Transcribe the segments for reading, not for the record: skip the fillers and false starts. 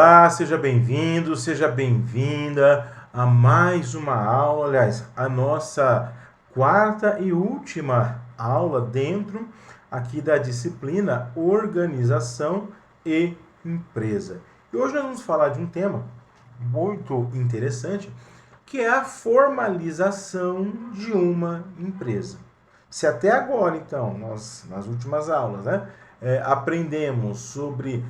Olá, seja bem-vindo, seja bem-vinda a mais uma aula, aliás, a nossa quarta e última aula dentro aqui da disciplina Organização e Empresa. E hoje nós vamos falar de um tema muito interessante, que é a formalização de uma empresa. Se até agora, então, nós, nas últimas aulas, né, aprendemos sobre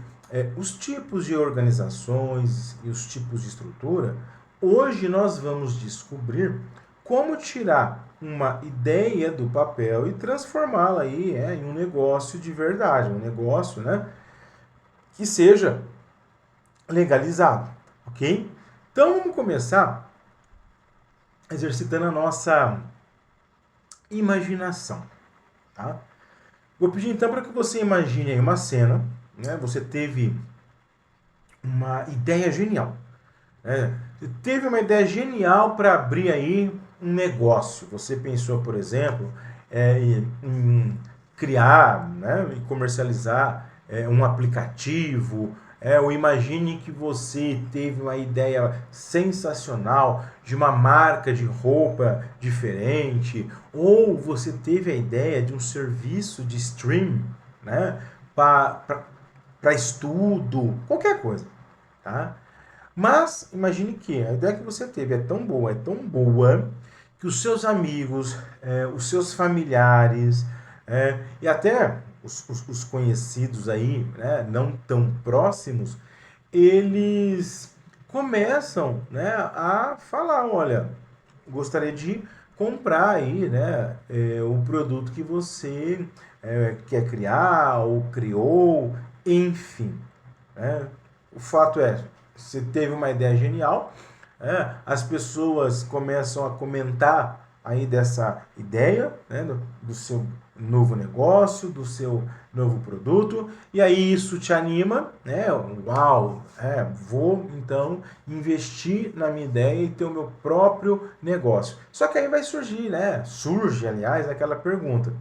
os tipos de organizações e os tipos de estrutura, hoje nós vamos descobrir como tirar uma ideia do papel e transformá-la aí em um negócio de verdade, um negócio, né, que seja legalizado, ok? Então vamos começar exercitando a nossa imaginação, tá? Vou pedir então para que você imagine aí uma cena, né? Você teve uma ideia genial, né? Você teve uma ideia genial para abrir aí um negócio. Você pensou, por exemplo, em criar, né, e comercializar um aplicativo. Ou imagine que você teve uma ideia sensacional de uma marca de roupa diferente, ou você teve a ideia de um serviço de stream, né, para estudo, qualquer coisa, tá? Mas imagine que a ideia que você teve é tão boa, que os seus amigos, os seus familiares, e até os conhecidos aí, né, não tão próximos, eles começam, né, a falar, olha, gostaria de comprar aí, né, o produto que você quer criar ou criou, enfim, né? O fato é, você teve uma ideia genial, as pessoas começam a comentar aí dessa ideia, né, do seu novo negócio, do seu novo produto, e aí isso te anima, né? Uau, vou então investir na minha ideia e ter o meu próprio negócio. Só que aí vai surgir, né? Surge, aliás, aquela pergunta.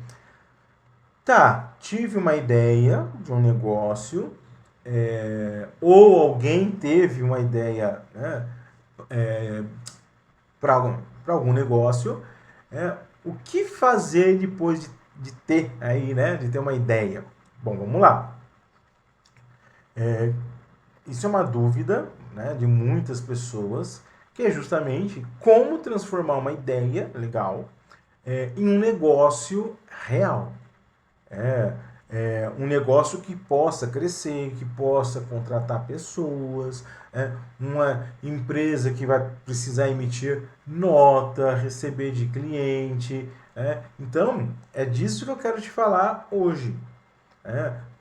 Tá, tive uma ideia de um negócio, ou alguém teve uma ideia, né, para algum negócio, o que fazer depois de ter aí, né, de ter uma ideia? Bom, vamos lá. Isso é uma dúvida, né, de muitas pessoas, que é justamente como transformar uma ideia legal em um negócio real. É, um negócio que possa crescer, que possa contratar pessoas, uma empresa que vai precisar emitir nota, receber de cliente. Então, é disso que eu quero te falar hoje.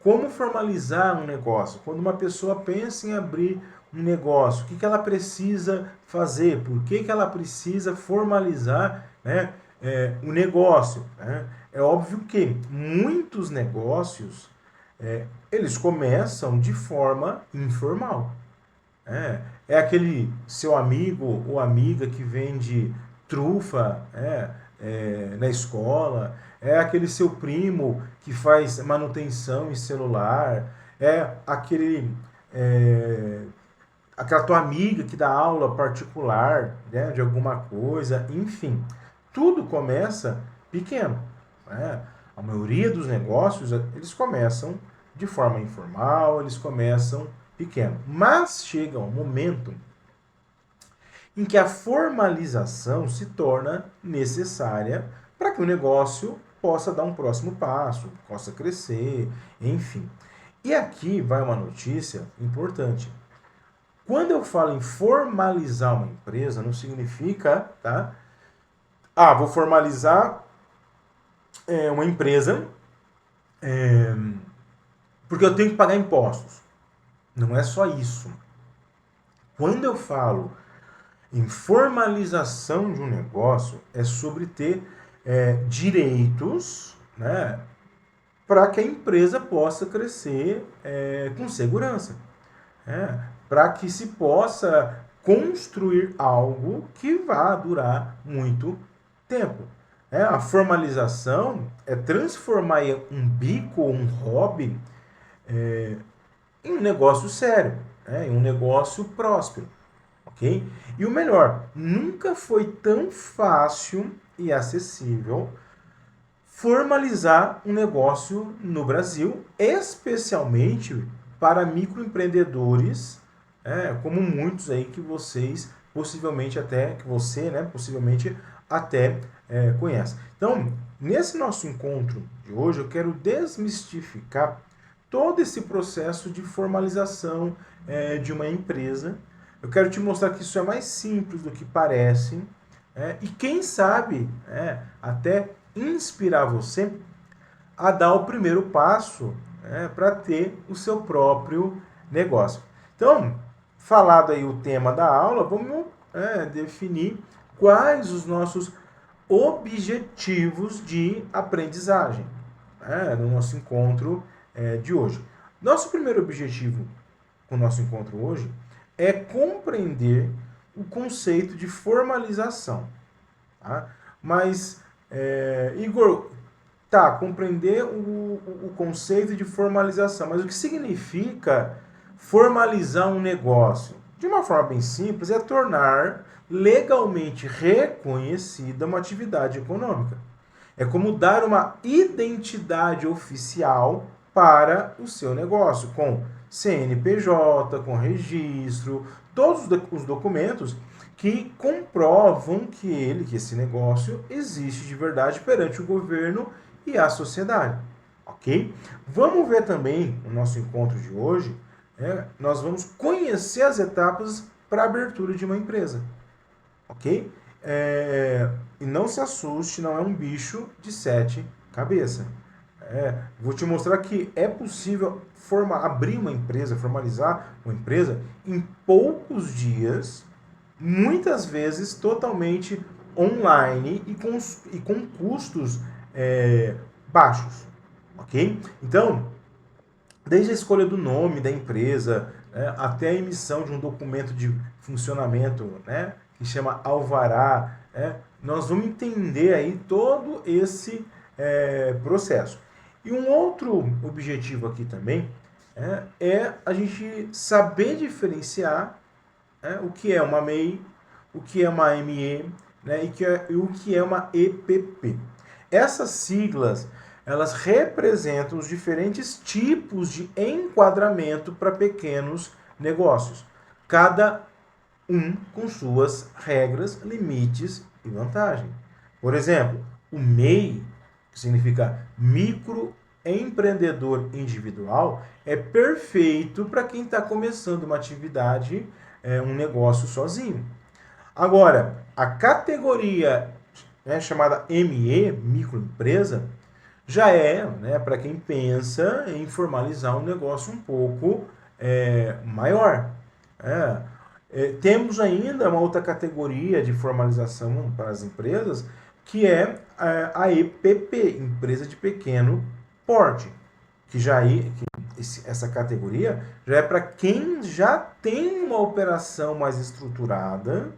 Como formalizar um negócio? Quando uma pessoa pensa em abrir um negócio, o que ela precisa fazer? Por que ela precisa formalizar, né, o negócio? Né? É óbvio que muitos negócios eles começam de forma informal. Aquele seu amigo ou amiga que vende trufa na escola, é aquele seu primo que faz manutenção em celular, aquela tua amiga que dá aula particular, né, de alguma coisa, enfim. Tudo começa pequeno. Né? A maioria dos negócios, eles começam de forma informal, eles começam pequeno. Mas chega um momento em que a formalização se torna necessária para que o negócio possa dar um próximo passo, possa crescer, enfim. E aqui vai uma notícia importante. Quando eu falo em formalizar uma empresa, não significa, tá? Vou formalizar uma empresa porque eu tenho que pagar impostos. Não é só isso. Quando eu falo em formalização de um negócio, é sobre ter direitos, né, para que a empresa possa crescer com segurança. Para que se possa construir algo que vá durar muito tempo. A formalização é transformar um bico ou um hobby em um negócio sério. né, em um negócio próspero, ok? E o melhor, nunca foi tão fácil e acessível formalizar um negócio no Brasil, especialmente para microempreendedores, como muitos aí que vocês possivelmente até, que você, né, possivelmente até conhece. Então, nesse nosso encontro de hoje, eu quero desmistificar todo esse processo de formalização de uma empresa. Eu quero te mostrar que isso é mais simples do que parece, e quem sabe até inspirar você a dar o primeiro passo para ter o seu próprio negócio. Então, falado aí o tema da aula, vamos definir quais os nossos objetivos de aprendizagem no nosso encontro de hoje. Nosso primeiro objetivo com o nosso encontro hoje é compreender o conceito de formalização. Tá? Mas, Igor, compreender o conceito de formalização, mas o que significa formalizar um negócio? De uma forma bem simples, é tornar legalmente reconhecida uma atividade econômica. É como dar uma identidade oficial para o seu negócio, com CNPJ, com registro, todos os documentos que comprovam que esse negócio existe de verdade perante o governo e a sociedade, ok? Vamos ver também no nosso encontro de hoje, nós vamos conhecer as etapas para a abertura de uma empresa, ok? E não se assuste, não é um bicho de 7 cabeças. Vou te mostrar que é possível abrir uma empresa, formalizar uma empresa em poucos dias, muitas vezes totalmente online e com custos baixos, ok? Então, desde a escolha do nome da empresa até a emissão de um documento de funcionamento, que chama alvará, nós vamos entender aí todo esse processo. E um outro objetivo aqui também é a gente saber diferenciar o que é uma MEI, o que é uma ME, e o que é uma EPP. Essas siglas, elas representam os diferentes tipos de enquadramento para pequenos negócios, cada um com suas regras, limites e vantagem. Por exemplo, o MEI, que significa microempreendedor individual, é perfeito para quem está começando uma atividade, um negócio sozinho. Agora, a categoria chamada ME, microempresa, já para quem pensa em formalizar um negócio um pouco maior. Temos ainda uma outra categoria de formalização para as empresas, que é a EPP, empresa de pequeno porte, que essa categoria já é para quem já tem uma operação mais estruturada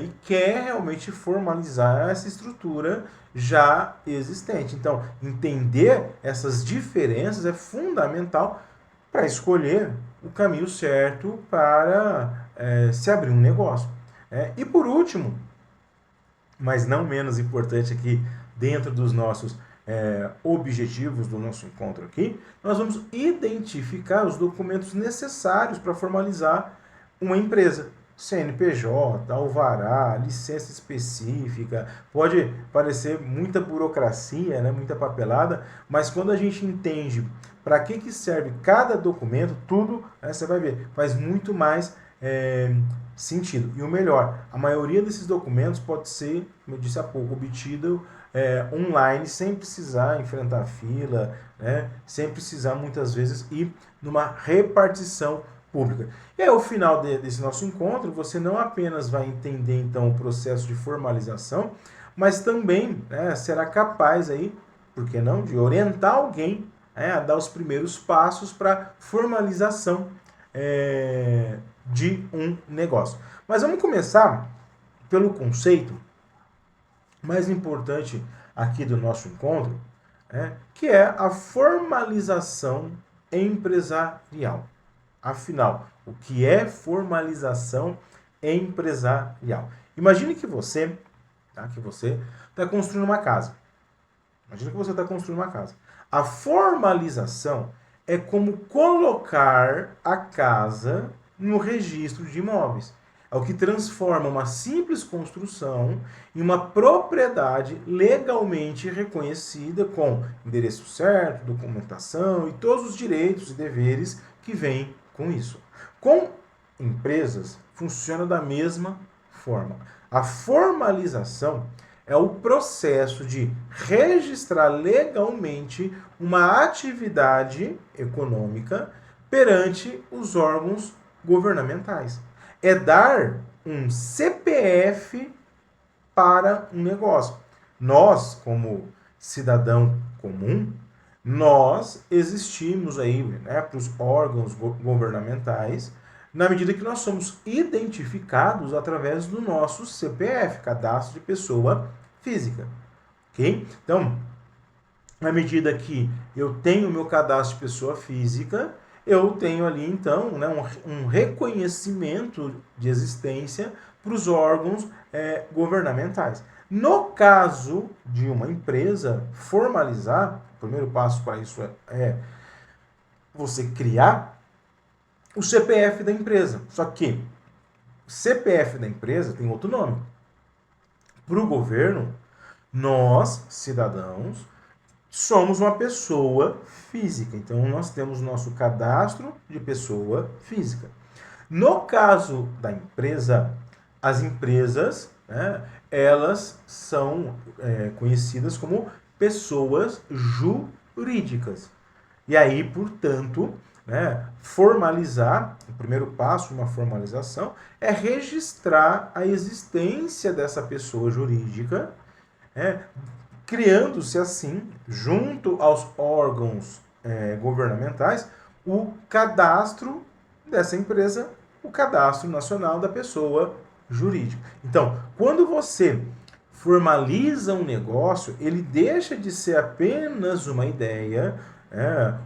e quer realmente formalizar essa estrutura já existente. Então, entender essas diferenças é fundamental para escolher o caminho certo para se abrir um negócio. E por último, mas não menos importante aqui dentro dos nossos objetivos do nosso encontro aqui, nós vamos identificar os documentos necessários para formalizar uma empresa. CNPJ, alvará, licença específica, pode parecer muita burocracia, muita papelada, mas quando a gente entende para que serve cada documento, tudo, você vai ver, faz muito mais sentido. E o melhor, a maioria desses documentos pode ser, como eu disse há pouco, obtido online, sem precisar enfrentar fila, sem precisar muitas vezes ir numa repartição pública. E aí, ao final desse nosso encontro, você não apenas vai entender então o processo de formalização, mas também será capaz aí, por que não, de orientar alguém a dar os primeiros passos para formalização de um negócio. Mas vamos começar pelo conceito mais importante aqui do nosso encontro, que é a formalização empresarial. Afinal, o que é formalização empresarial? Imagine que você está construindo uma casa. Imagina que você está construindo uma casa. A formalização é como colocar a casa no registro de imóveis. É o que transforma uma simples construção em uma propriedade legalmente reconhecida com endereço certo, documentação e todos os direitos e deveres que vêm com isso. Com empresas, funciona da mesma forma. A formalização é o processo de registrar legalmente uma atividade econômica perante os órgãos governamentais. É dar um CPF para um negócio. Nós, como cidadão comum, nós existimos aí, né, para os órgãos governamentais, na medida que nós somos identificados através do nosso CPF, Cadastro de Pessoa Física. Ok? Então, na medida que eu tenho o meu cadastro de pessoa física, eu tenho ali, então, né, um reconhecimento de existência para os órgãos governamentais. No caso de uma empresa formalizar, o primeiro passo para isso é você criar o CPF da empresa. Só que o CPF da empresa tem outro nome. Para o governo, nós, cidadãos, somos uma pessoa física. Então, nós temos nosso cadastro de pessoa física. No caso da empresa, as empresas, né, elas são conhecidas como pessoas jurídicas. E aí, portanto, né, formalizar, o primeiro passo de uma formalização é registrar a existência dessa pessoa jurídica, criando-se assim, junto aos órgãos governamentais, o cadastro dessa empresa, o cadastro nacional da pessoa jurídica. Então, quando você formaliza um negócio, ele deixa de ser apenas uma ideia,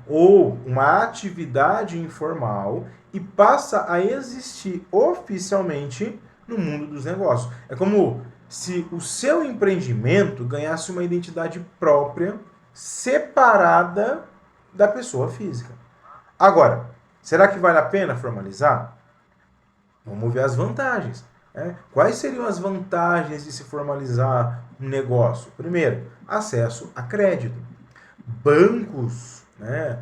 ou uma atividade informal e passa a existir oficialmente no mundo dos negócios. É como se o seu empreendimento ganhasse uma identidade própria, separada da pessoa física. Agora, será que vale a pena formalizar? Vamos ver as vantagens. Quais seriam as vantagens de se formalizar um negócio? Primeiro, acesso a crédito. Bancos, né,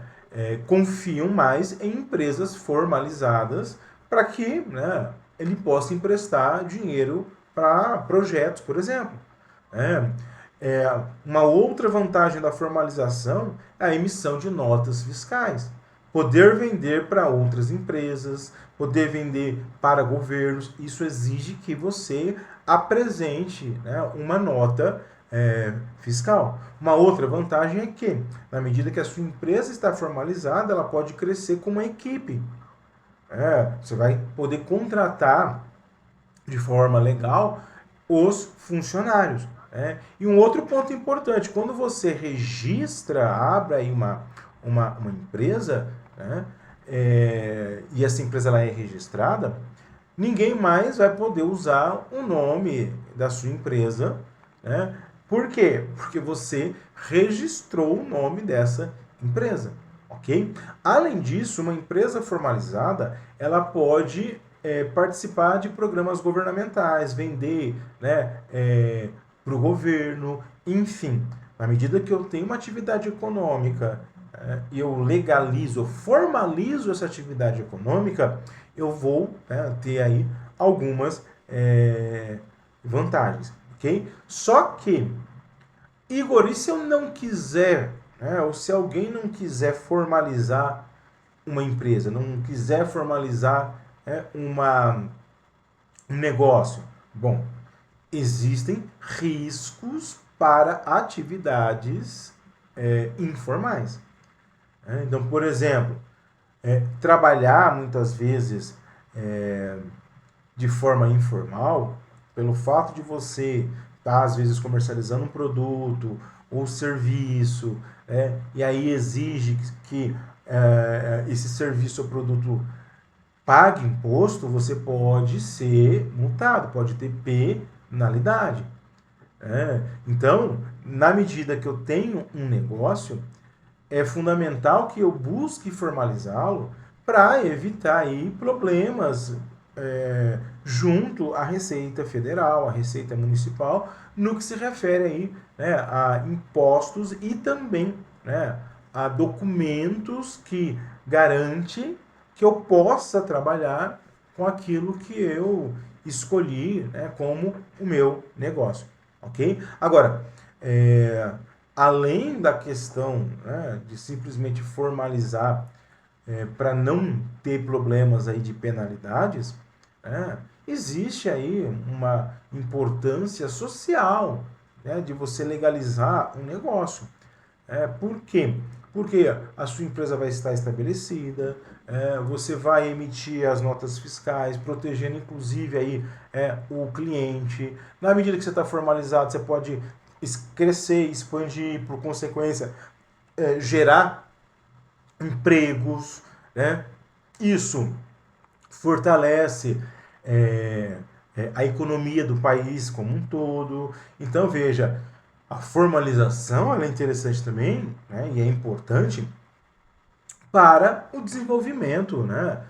confiam mais em empresas formalizadas para que, né, ele possa emprestar dinheiro para projetos, por exemplo. Uma outra vantagem da formalização é a emissão de notas fiscais. Poder vender para outras empresas, poder vender para governos, isso exige que você apresente, né, uma nota fiscal. Uma outra vantagem é que, na medida que a sua empresa está formalizada, ela pode crescer com uma equipe. Você vai poder contratar de forma legal os funcionários. E um outro ponto importante, quando você registra, abre aí uma empresa, e essa empresa ela é registrada, ninguém mais vai poder usar o nome da sua empresa, Por quê? Porque você registrou o nome dessa empresa, ok? Além disso, uma empresa formalizada, ela pode participar de programas governamentais, vender, né, para o governo, enfim. Na medida que eu tenho uma atividade econômica e eu legalizo, eu formalizo essa atividade econômica, eu vou, ter aí algumas vantagens. Okay? Só que, Igor, e se eu não quiser, ou se alguém não quiser formalizar uma empresa, não quiser formalizar um negócio? Bom, existem riscos para atividades informais. Então, por exemplo, trabalhar muitas vezes de forma informal, pelo fato de você estar, às vezes, comercializando um produto ou serviço, e aí exige que esse serviço ou produto pague imposto, você pode ser multado, pode ter penalidade. Então, na medida que eu tenho um negócio, é fundamental que eu busque formalizá-lo para evitar aí problemas junto à Receita Federal, à Receita Municipal, no que se refere aí, né, a impostos e também, né, a documentos que garante que eu possa trabalhar com aquilo que eu escolhi, né, como o meu negócio, ok? Agora, além da questão, né, de simplesmente formalizar para não ter problemas aí de penalidades, existe aí uma importância social, né, de você legalizar um negócio. Por quê? Porque a sua empresa vai estar estabelecida, você vai emitir as notas fiscais, protegendo inclusive aí o cliente. Na medida que você está formalizado, você pode crescer, expandir, por consequência, gerar empregos, né? Isso fortalece a economia do país como um todo. Então, veja, a formalização ela é interessante também, né, e é importante para o desenvolvimento, né,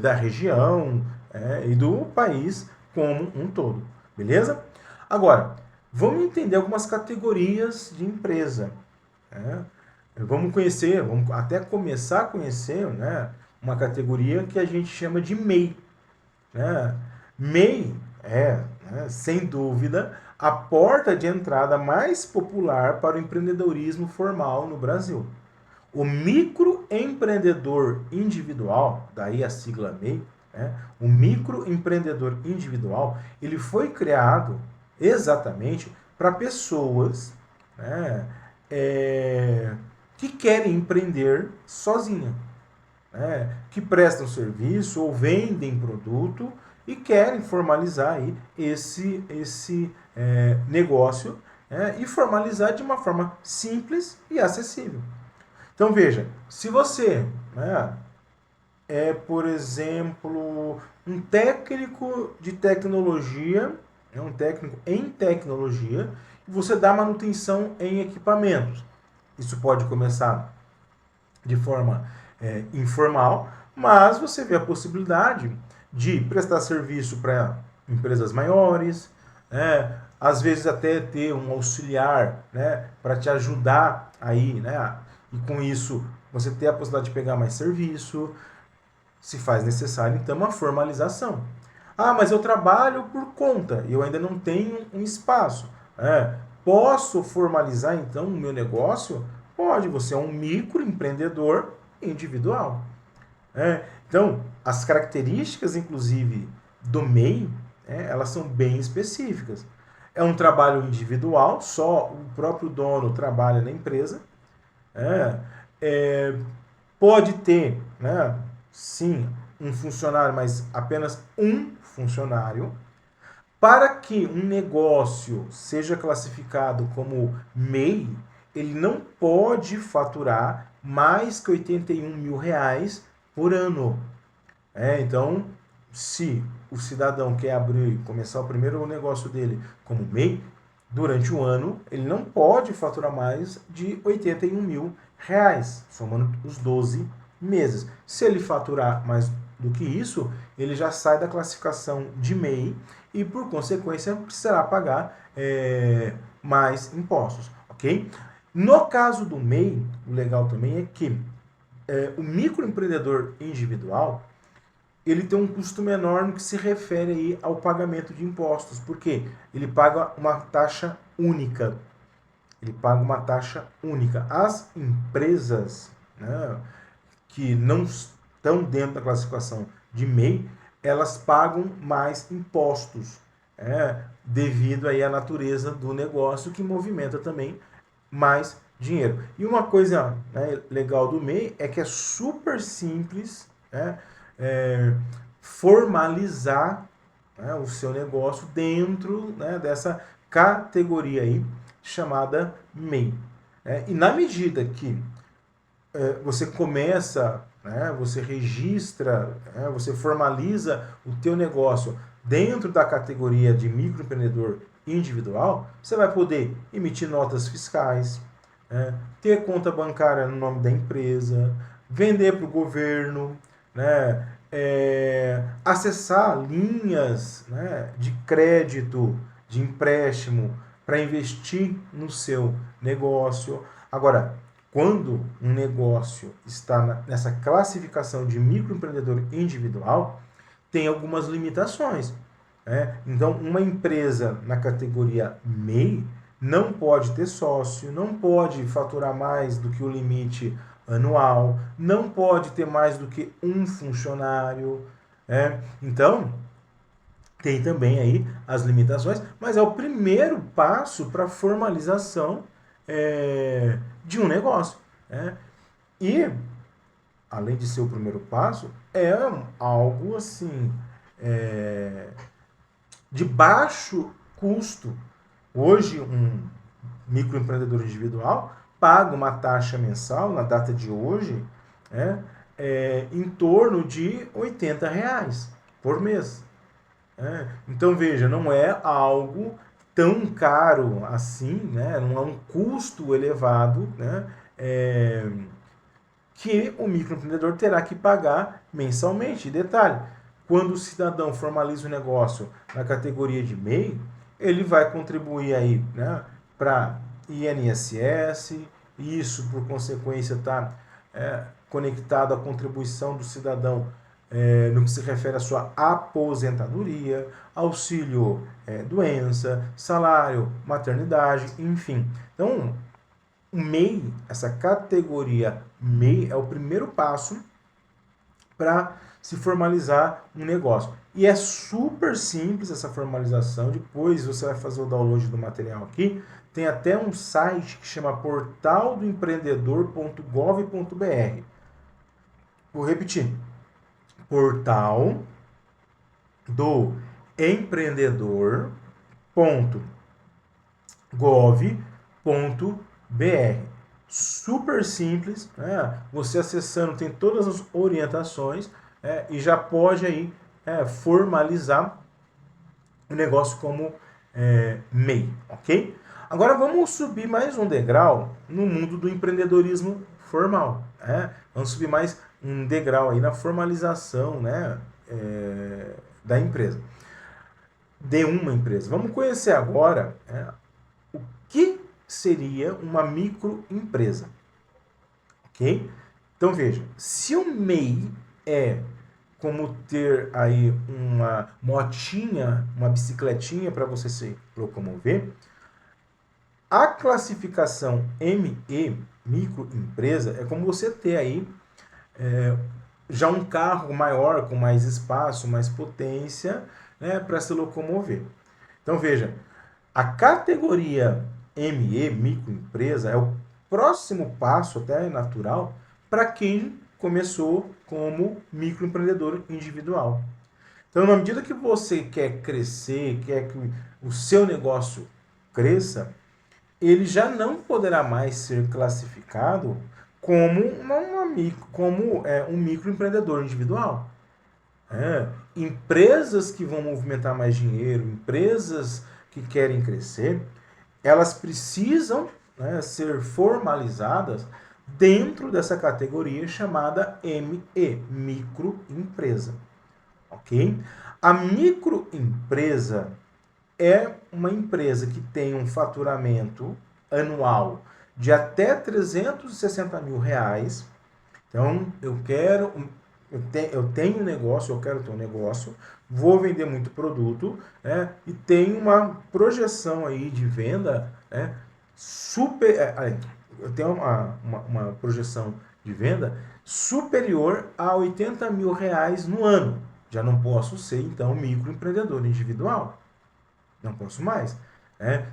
da região e do país como um todo. Beleza? Agora, vamos entender algumas categorias de empresa. Né? Vamos conhecer, vamos até começar a conhecer, né, uma categoria que a gente chama de MEI. Né? MEI é, né, sem dúvida, a porta de entrada mais popular para o empreendedorismo formal no Brasil. O microempreendedor individual, daí a sigla MEI, né, o microempreendedor individual, ele foi criado exatamente para pessoas, né, que querem empreender sozinha, que prestam serviço ou vendem produto e querem formalizar aí esse negócio, e formalizar de uma forma simples e acessível. Então veja, se você, por exemplo, um técnico de tecnologia, um técnico em tecnologia, e você dá manutenção em equipamentos. Isso pode começar de forma informal, mas você vê a possibilidade de prestar serviço para empresas maiores, às vezes até ter um auxiliar, né, para te ajudar aí, né, e com isso você ter a possibilidade de pegar mais serviço, se faz necessário então uma formalização. Ah, mas eu trabalho por conta, eu ainda não tenho um espaço. Posso formalizar então o meu negócio? Pode, você é um microempreendedor individual. Então, as características, inclusive, do MEI, elas são bem específicas. É um trabalho individual, só o próprio dono trabalha na empresa. Pode ter, né, sim, um funcionário, mas apenas um funcionário. Para que um negócio seja classificado como MEI, ele não pode faturar mais que R$ 81.000 por ano. Então, se o cidadão quer abrir, começar o primeiro negócio dele como MEI, durante o ano ele não pode faturar mais de R$ 81.000, somando os 12 meses. Se ele faturar mais do que isso, ele já sai da classificação de MEI e, por consequência, precisará pagar mais impostos, ok? No caso do MEI, o legal também é que o microempreendedor individual, ele tem um custo menor no que se refere aí ao pagamento de impostos, porque ele paga uma taxa única. Ele paga uma taxa única. As empresas, né, que não estão dentro da classificação de MEI, elas pagam mais impostos, devido aí à natureza do negócio, que movimenta também mais dinheiro. E uma coisa, né, legal do MEI é que é super simples, formalizar, né, o seu negócio dentro, né, dessa categoria aí chamada MEI. E na medida que você começa, né, você registra, né, você formaliza o teu negócio dentro da categoria de microempreendedor individual, você vai poder emitir notas fiscais, ter conta bancária no nome da empresa, vender para o governo, né, acessar linhas, né, de crédito, de empréstimo para investir no seu negócio. Agora, quando um negócio está nessa classificação de microempreendedor individual, tem algumas limitações. Então, uma empresa na categoria MEI não pode ter sócio, não pode faturar mais do que o limite anual, não pode ter mais do que um funcionário. Então, tem também aí as limitações, mas é o primeiro passo para a formalização de um negócio. E, além de ser o primeiro passo, é algo assim de baixo custo. Hoje, um microempreendedor individual paga uma taxa mensal, na data de hoje, em torno de R$ 80 por mês. Então, veja, não é algo tão caro assim, né? Não é um custo elevado, né? Que o microempreendedor terá que pagar mensalmente. E detalhe, quando o cidadão formaliza o negócio na categoria de MEI, ele vai contribuir aí, né, para INSS, isso por consequência está conectado à contribuição do cidadão no que se refere à sua aposentadoria, auxílio doença, salário, maternidade, enfim. Então, o MEI, essa categoria MEI, é o primeiro passo para se formalizar um negócio. E é super simples essa formalização. Depois você vai fazer o download do material aqui. Tem até um site que chama portaldoempreendedor.gov.br. Vou repetir. Portal do empreendedor.gov.br. Super simples, né? Você acessando tem todas as orientações e já pode aí formalizar o negócio como MEI, ok? Agora vamos subir mais um degrau no mundo do empreendedorismo formal. Vamos subir mais um degrau aí na formalização, né, da empresa. De uma empresa. Vamos conhecer agora o que seria uma microempresa. Ok? Então veja, se o MEI é como ter aí uma motinha, uma bicicletinha para você se locomover, a classificação ME, microempresa, é como você ter aí já um carro maior, com mais espaço, mais potência, né, para se locomover. Então veja, a categoria ME, microempresa, é o próximo passo, até natural, para quem começou como microempreendedor individual. Então, na medida que você quer crescer, quer que o seu negócio cresça, ele já não poderá mais ser classificado como um microempreendedor individual. Empresas que vão movimentar mais dinheiro, empresas que querem crescer, elas precisam, né, ser formalizadas dentro dessa categoria chamada ME, microempresa. Ok? A microempresa é uma empresa que tem um faturamento anual de até R$360 mil. Então, eu tenho um negócio, eu quero ter um negócio, vou vender muito produto, né, e tenho uma projeção aí de venda eu tenho uma projeção de venda superior a R$80 mil no ano. Já não posso ser, então, microempreendedor individual. Não posso mais.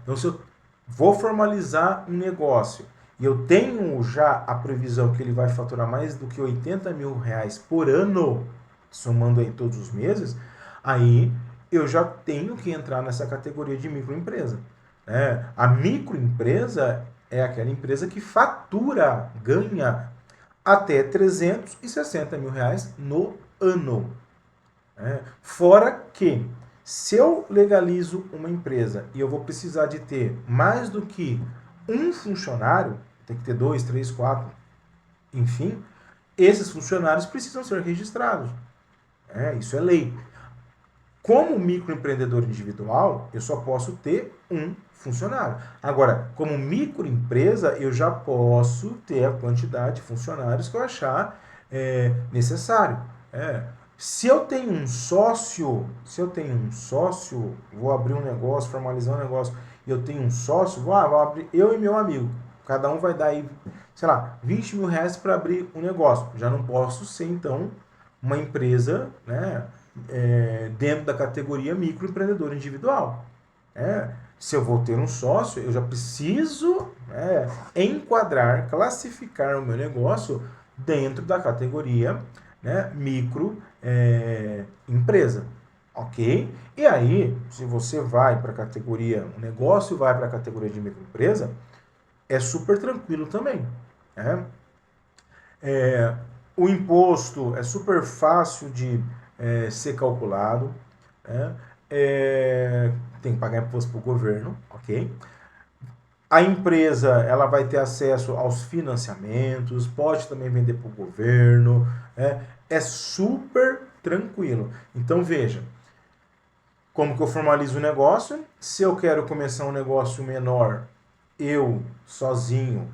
Então, se eu vou formalizar um negócio e eu tenho já a previsão que ele vai faturar mais do que R$80 mil por ano, somando aí todos os meses, aí eu já tenho que entrar nessa categoria de microempresa. A microempresa é aquela empresa que fatura, ganha até 360 mil reais no ano. Fora que, se eu legalizo uma empresa e eu vou precisar de ter mais do que um funcionário, tem que ter 2, 3, 4, enfim, esses funcionários precisam ser registrados. Isso é lei. Como microempreendedor individual, eu só posso ter um funcionário. Agora, como microempresa, eu já posso ter a quantidade de funcionários que eu achar necessário. Se eu tenho um sócio, vou abrir um negócio, formalizar um negócio, e eu tenho um sócio, vou abrir eu e meu amigo. Cada um vai dar aí, sei lá, 20 mil reais para abrir um negócio. Já não posso ser, então, uma empresa, né, dentro da categoria microempreendedor individual. Se eu vou ter um sócio, eu já preciso enquadrar, classificar o meu negócio dentro da categoria, né, micro empresa. Ok? E aí, se você vai para a categoria, o negócio vai para a categoria de microempresa, é super tranquilo também. O imposto é super fácil de ser calculado. Tem que pagar imposto para o governo, ok? A empresa ela vai ter acesso aos financiamentos, pode também vender para o governo. É super tranquilo. Então veja, como que eu formalizo o negócio? Se eu quero começar um negócio menor, eu sozinho,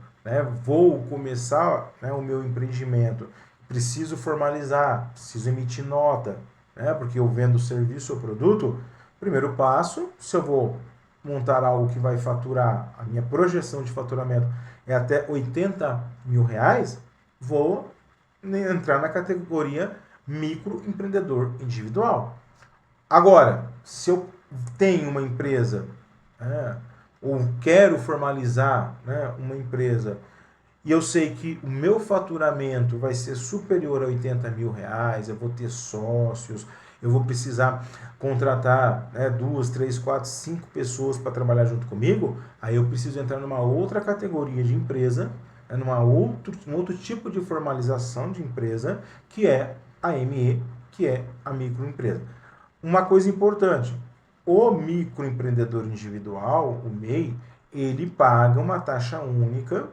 vou começar o meu empreendimento, preciso formalizar, preciso emitir nota, porque eu vendo serviço ou produto. Primeiro passo, se eu vou montar algo que vai faturar, a minha projeção de faturamento é até 80 mil reais, vou entrar na categoria microempreendedor individual. Agora, se eu tenho uma empresa, ou quero formalizar uma empresa, e eu sei que o meu faturamento vai ser superior a 80 mil reais, eu vou ter sócios, eu vou precisar contratar 2, 3, 4, 5 pessoas para trabalhar junto comigo, aí eu preciso entrar numa outra categoria de empresa, um outro tipo de formalização de empresa, que é a ME, que é a microempresa. Uma coisa importante, o microempreendedor individual, o MEI, ele paga uma taxa única,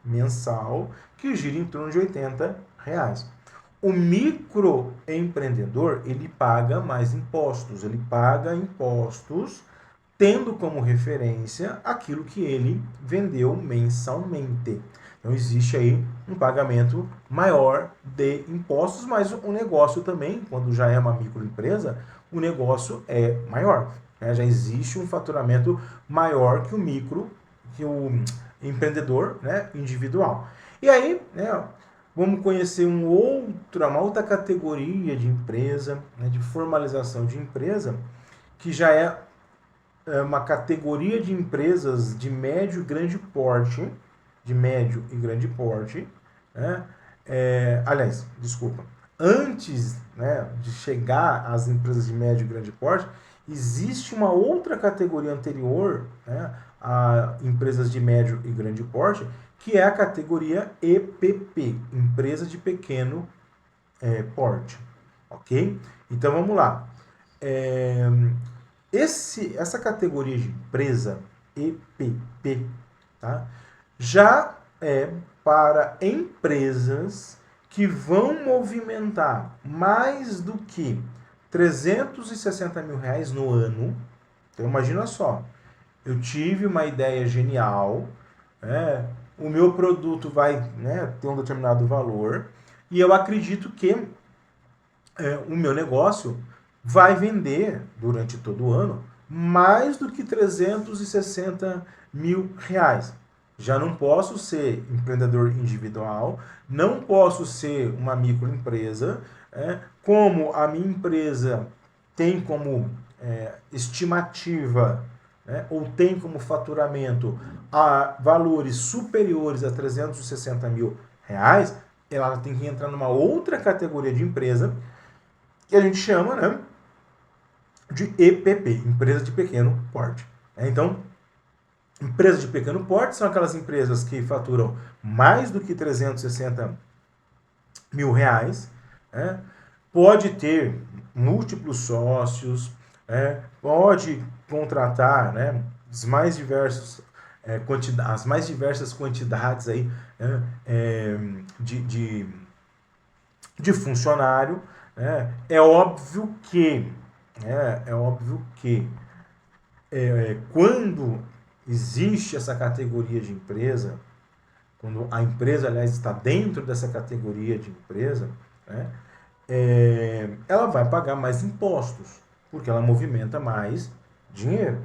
mensal, que gira em torno de 80 reais. O microempreendedor, ele paga mais impostos. Ele paga impostos tendo como referência aquilo que ele vendeu mensalmente. Então existe aí um pagamento maior de impostos, mas o negócio também, quando já é uma microempresa, o negócio é maior. Já existe um faturamento maior que o empreendedor individual. E aí, vamos conhecer uma outra categoria de empresa, de formalização de empresa, que já é uma categoria de empresas de médio e grande porte, aliás, desculpa, antes de chegar às empresas de médio e grande porte, existe uma outra categoria anterior a empresas de médio e grande porte, que é a categoria EPP, empresa de pequeno porte, ok? Então vamos lá. Essa categoria de empresa EPP, tá, já é para empresas que vão movimentar mais do que 360 mil reais no ano. Então imagina só, eu tive uma ideia genial, o meu produto vai ter um determinado valor, e eu acredito que o meu negócio vai vender durante todo o ano mais do que 360 mil reais. Já não posso ser empreendedor individual, não posso ser uma microempresa, como a minha empresa tem como estimativa, ou tem como faturamento a valores superiores a 360 mil reais, ela tem que entrar numa outra categoria de empresa que a gente chama de EPP, empresa de pequeno porte. Então, empresas de pequeno porte são aquelas empresas que faturam mais do que 360 R$ 1.000, né? Pode ter múltiplos sócios, pode contratar, né, as mais diversas quantidades aí, né, de funcionário. Né? É óbvio que quando existe essa categoria de empresa, quando a empresa, aliás, está dentro dessa categoria de empresa, né, ela vai pagar mais impostos, porque ela movimenta mais dinheiro.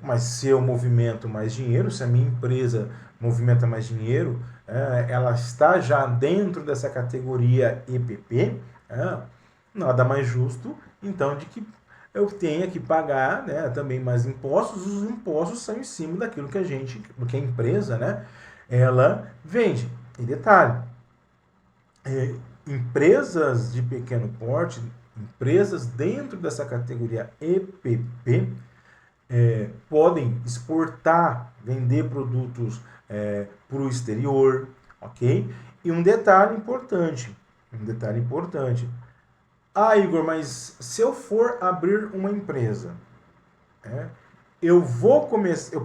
Mas se eu movimento mais dinheiro, se a minha empresa movimenta mais dinheiro, ela está já dentro dessa categoria EPP, nada mais justo, então, de que eu tenha que pagar, né, também mais impostos. Os impostos são em cima daquilo do que a empresa, né, ela vende. E detalhe, empresas de pequeno porte, empresas dentro dessa categoria EPP, podem exportar, vender produtos para o exterior, ok? E um detalhe importante. Ah, Igor, mas se eu for abrir uma empresa, eu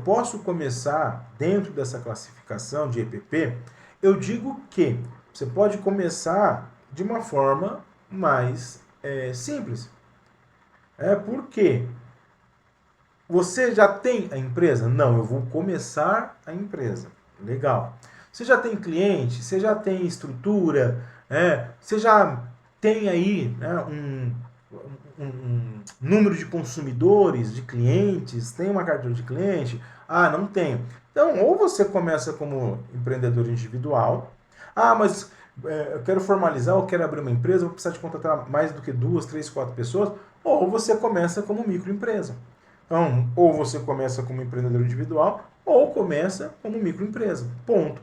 posso começar dentro dessa classificação de EPP? Eu digo que você pode começar de uma forma mais simples. Por quê? Você já tem a empresa? Não, eu vou começar a empresa. Legal. Você já tem cliente? Você já tem estrutura? Você já tem aí, né, um número de consumidores, de clientes? Tem uma carteira de cliente? Ah, não tenho. Então, ou você começa como empreendedor individual. Ah, mas eu quero formalizar, eu quero abrir uma empresa, vou precisar de contratar mais do que 2, 3, 4 pessoas. Ou você começa como microempresa. Então, ou você começa como empreendedor individual, ou começa como microempresa. Ponto.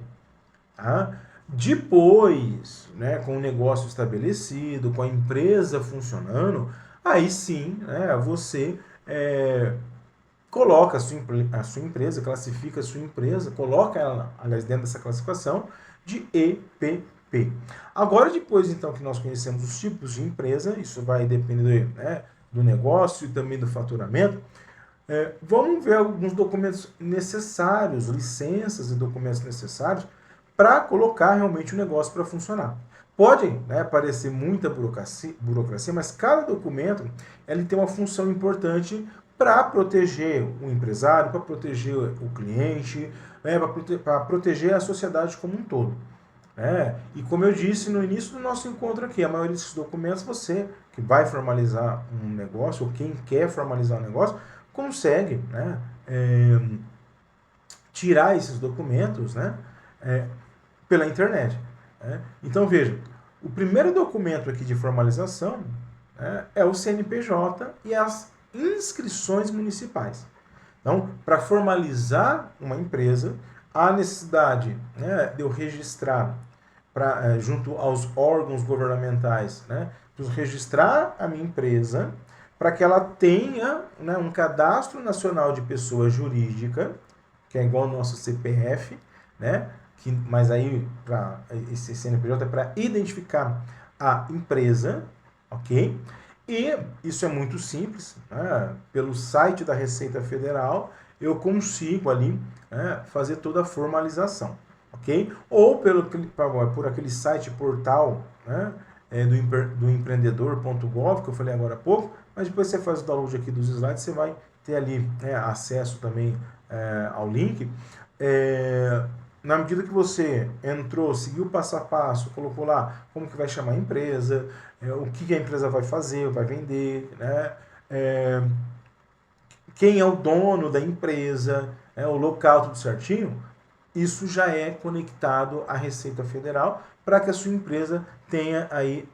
Tá? Depois, né, com o negócio estabelecido, com a empresa funcionando, aí sim, né, você coloca a sua empresa, classifica a sua empresa, coloca ela, aliás, dentro dessa classificação de EPP. Agora, depois então que nós conhecemos os tipos de empresa, isso vai depender, né, do negócio e também do faturamento. Vamos ver alguns documentos necessários, licenças e documentos necessários para colocar realmente o negócio para funcionar. Pode, né, parecer muita burocracia, mas cada documento ele tem uma função importante para proteger o empresário, para proteger o cliente, para proteger a sociedade como um todo. E como eu disse no início do nosso encontro aqui, a maioria desses documentos, você que vai formalizar um negócio, ou quem quer formalizar um negócio, consegue, né, tirar esses documentos, né, pela internet. Então, veja, o primeiro documento aqui de formalização é o CNPJ e as inscrições municipais. Então, para formalizar uma empresa, há necessidade, né, de eu registrar junto aos órgãos governamentais, né, registrar a minha empresa para que ela tenha, né, um cadastro nacional de pessoa jurídica, que é igual ao nosso CPF, né, mas aí esse CNPJ é para identificar a empresa, ok? E isso é muito simples, né? Pelo site da Receita Federal eu consigo ali, né, fazer toda a formalização, ok? Ou por aquele site portal, né, do empreendedor.gov, que eu falei agora há pouco, mas depois você faz o download aqui dos slides, você vai ter ali, né, acesso também ao link. Na medida que você entrou, seguiu o passo a passo, colocou lá como que vai chamar a empresa, o que a empresa vai fazer, vai vender, né? Quem é o dono da empresa, o local, tudo certinho, isso já é conectado à Receita Federal para que a sua empresa tenha aí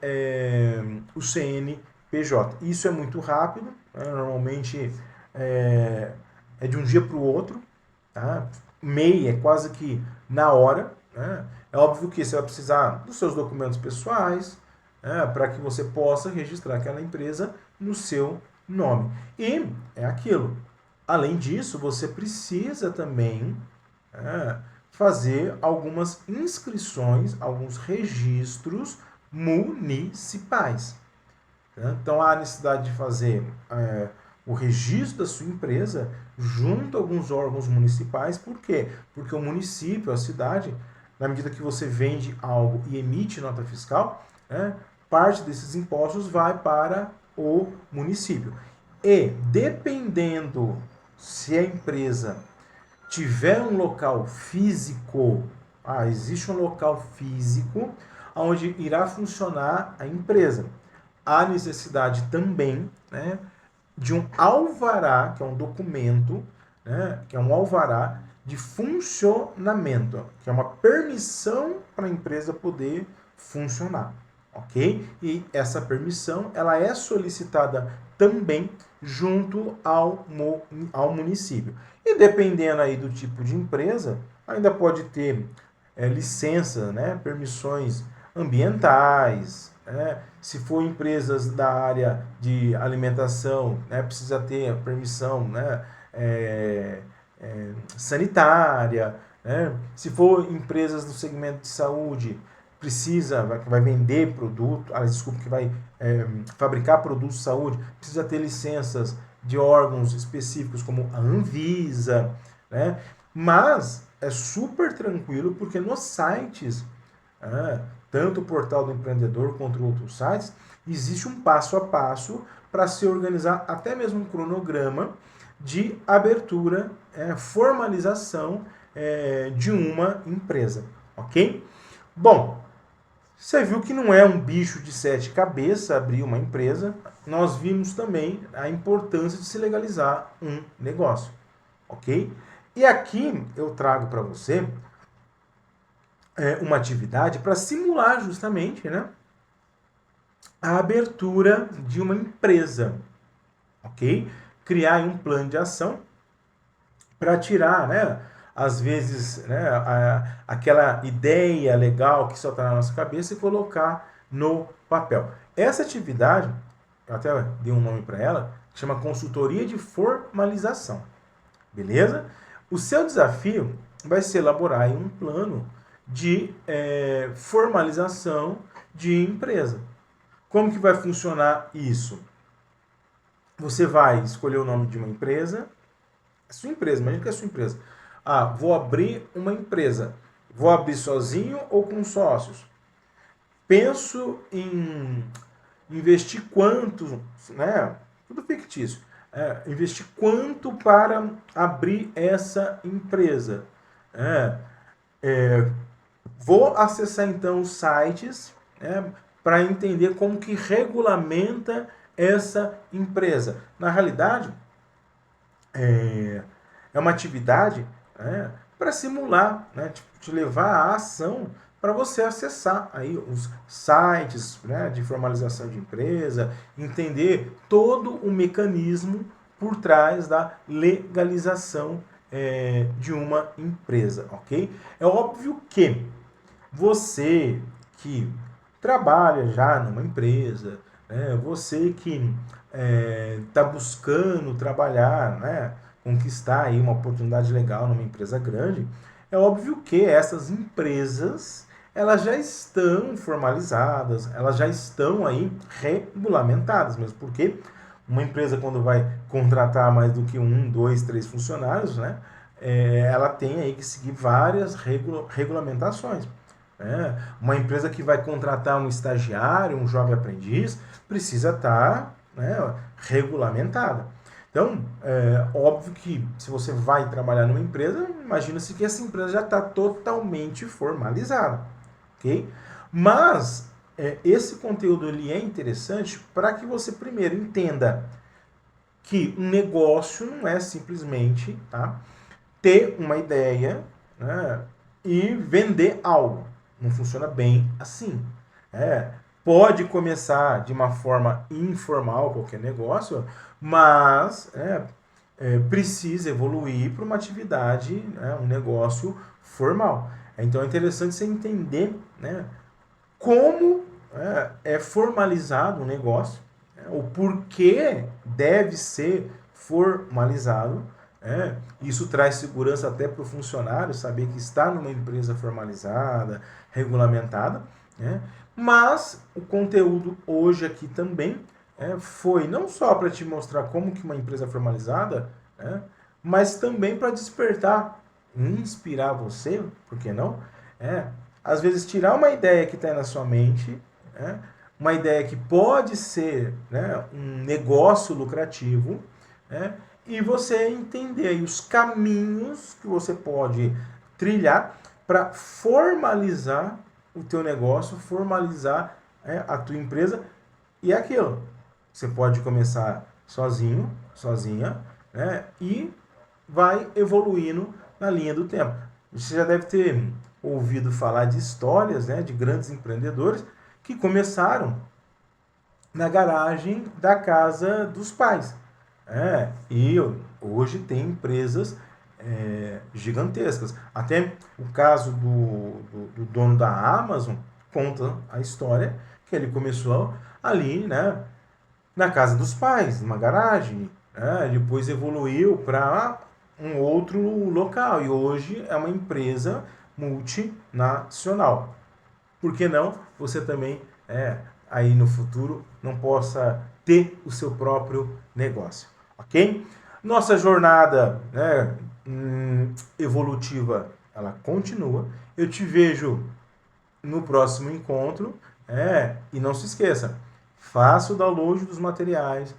o CNPJ. Isso é muito rápido, né? Normalmente é de um dia para o outro, tá? MEI é quase que na hora. Né? É óbvio que você vai precisar dos seus documentos pessoais, para que você possa registrar aquela empresa no seu nome. E é aquilo. Além disso, você precisa também fazer algumas inscrições, alguns registros municipais. Então, há a necessidade de fazer o registro da sua empresa junto a alguns órgãos municipais. Por quê? Porque o município, a cidade, na medida que você vende algo e emite nota fiscal, parte desses impostos vai para o município. E, dependendo se a empresa tiver um local físico, existe um local físico onde irá funcionar a empresa. Há necessidade também, né, de um alvará, que é um documento, né, que é um alvará de funcionamento, que é uma permissão para a empresa poder funcionar, ok? E essa permissão, ela é solicitada também junto ao município. E dependendo aí do tipo de empresa, ainda pode ter licença, né, permissões ambientais, se for empresas da área de alimentação, precisa ter a permissão, sanitária, se for empresas do segmento de saúde, vai vender produto, que vai fabricar produtos de saúde, precisa ter licenças de órgãos específicos como a Anvisa, mas é super tranquilo porque nos sites, tanto o portal do empreendedor quanto outros sites, existe um passo a passo para se organizar, até mesmo um cronograma de abertura, formalização de uma empresa, ok? Bom, você viu que não é um bicho de 7 cabeças abrir uma empresa. Nós vimos também a importância de se legalizar um negócio, ok? E aqui eu trago para você uma atividade para simular justamente, né, a abertura de uma empresa, ok? Criar um plano de ação para tirar, né, às vezes, né, aquela ideia legal que só está na nossa cabeça e colocar no papel. Essa atividade, eu até dei um nome para ela, chama consultoria de formalização, beleza? O seu desafio vai ser elaborar aí um plano de formalização de empresa. Como que vai funcionar isso? Você vai escolher o nome de uma empresa, a sua empresa, imagina que é a sua empresa. Vou abrir uma empresa. Vou abrir sozinho ou com sócios? Penso em investir quanto, né? Tudo fictício. Investir quanto para abrir essa empresa? Vou acessar então os sites, para entender como que regulamenta essa empresa. Na realidade, é uma atividade para simular, te levar à ação para você acessar aí os sites, de formalização de empresa, entender todo o mecanismo por trás da legalização de uma empresa, ok? É óbvio que você que trabalha já numa empresa, você que está buscando trabalhar, conquistar aí uma oportunidade legal numa empresa grande, é óbvio que essas empresas elas já estão formalizadas, elas já estão aí regulamentadas, mesmo porque uma empresa quando vai contratar mais do que 1, 2, 3 funcionários, ela tem aí que seguir várias regulamentações. Uma empresa que vai contratar um estagiário, um jovem aprendiz, precisa estar regulamentada. Então, óbvio que se você vai trabalhar numa empresa, imagina-se que essa empresa já está totalmente formalizada, ok? Mas esse conteúdo ele é interessante para que você primeiro entenda que um negócio não é simplesmente ter uma ideia, e vender algo. Não funciona bem assim. Pode começar de uma forma informal qualquer negócio, mas precisa evoluir para uma atividade, um negócio formal. Então é interessante você entender, como é formalizado o negócio, o porquê deve ser formalizado, Isso traz segurança até para o funcionário, saber que está numa empresa formalizada, regulamentada. Mas o conteúdo hoje aqui também foi não só para te mostrar como que uma empresa formalizada, mas também para despertar, inspirar você, por que não? Às vezes tirar uma ideia que está na sua mente, uma ideia que pode ser um negócio lucrativo, e você entender aí os caminhos que você pode trilhar para formalizar o teu negócio, formalizar a tua empresa. E é aquilo, você pode começar sozinho, sozinha, e vai evoluindo na linha do tempo. Você já deve ter ouvido falar de histórias, de grandes empreendedores que começaram na garagem da casa dos pais. E hoje tem empresas gigantescas. Até o caso do dono da Amazon conta a história que ele começou ali, na casa dos pais, numa garagem. Depois evoluiu para um outro local e hoje é uma empresa multinacional. Por que não você também aí no futuro não possa ter o seu próprio negócio, ok? Nossa jornada evolutiva, ela continua. Eu te vejo no próximo encontro, e não se esqueça, faça o download dos materiais,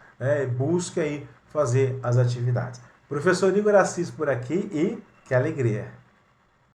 busque aí fazer as atividades. Professor Igor Assis por aqui e que alegria!